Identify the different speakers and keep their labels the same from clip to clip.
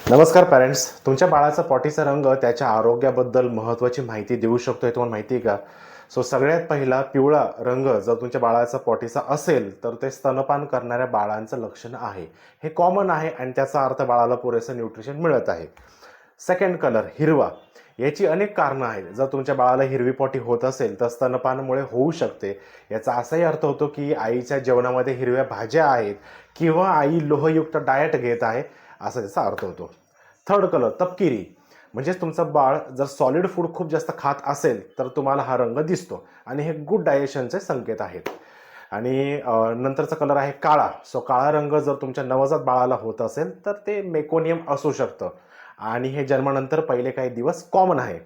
Speaker 1: नमस्कार पॅरेंट्स. तुमच्या बाळाचा पॉटीचा रंग त्याच्या आरोग्याबद्दल महत्त्वाची माहिती देऊ शकतो हे तुम्हाला माहिती आहे का? सगळ्यात पहिला पिवळा रंग जर तुमच्या बाळाचा पॉटीचा असेल तर ते स्तनपान करणाऱ्या बाळांचं लक्षण आहे. हे कॉमन आहे आणि त्याचा अर्थ बाळाला पुरेसं न्यूट्रिशन मिळत आहे. सेकंड कलर हिरवा. याची अनेक कारणं आहेत. जर तुमच्या बाळाला हिरवी पॉटी होत असेल तर स्तनपानामुळे होऊ शकते. याचा असाही अर्थ होतो की आईच्या जेवणामध्ये हिरव्या भाज्या आहेत किंवा आई लोहयुक्त डाएट घेत आहे, असा त्याचा अर्थ होतो. थर्ड कलर तपकिरी. म्हणजेच तुमचं बाळ जर सॉलिड फूड खूप जास्त खात असेल तर तुम्हाला हा रंग दिसतो आणि हे गुड डायजेशनचे संकेत आहेत. आणि नंतरचा कलर आहे काळा. काळा रंग जर तुमच्या नवजात बाळाला होत असेल तर ते मेकोनियम असू शकतं आणि हे जन्मानंतर पहिले काही दिवस कॉमन आहे.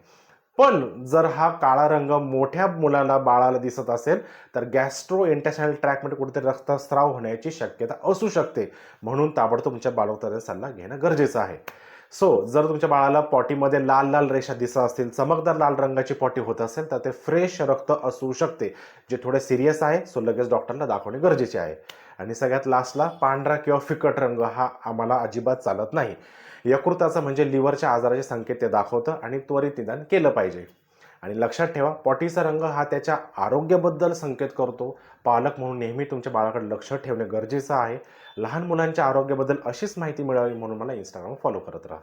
Speaker 1: पण जर हा काळा रंग मोठ्या मुलाला बाळाला दिसत असेल तर गॅस्ट्रो इंटेस्टाइनल ट्रॅकमध्ये कुठेतरी रक्तस्राव होण्याची शक्यता असू शकते. म्हणून ताबडतोब तुमच्या बाळोतराचा सल्ला घेणं गरजेचं आहे. जर तुमच्या बाळाला पॉटीमध्ये लाल लाल रेषा दिसत असतील, चमकदार लाल रंगाची पॉटी होत असेल तर ते फ्रेश रक्त असू शकते, जे थोडे सिरियस आहे. लगेच डॉक्टरला दाखवणे गरजेचे आहे. आणि सगळ्यात लास्टला पांढरा किंवा फिकट रंग हा आम्हाला अजिबात चालत नाही. यकृताचा म्हणजे लिव्हरच्या आजाराचे संकेत ते दाखवतं आणि त्वरित निदान केलं पाहिजे. आणि लक्षात ठेवा, पॉटीचा रंग हा त्याच्या आरोग्याबद्दल संकेत करतो. पालक म्हणून नेहमी तुमच्या बाळाकडे लक्ष ठेवणे गरजेचं आहे. लहान मुलांच्या आरोग्याबद्दल अशीच माहिती मिळावी म्हणून मला इंस्टाग्राम फॉलो करत राहा.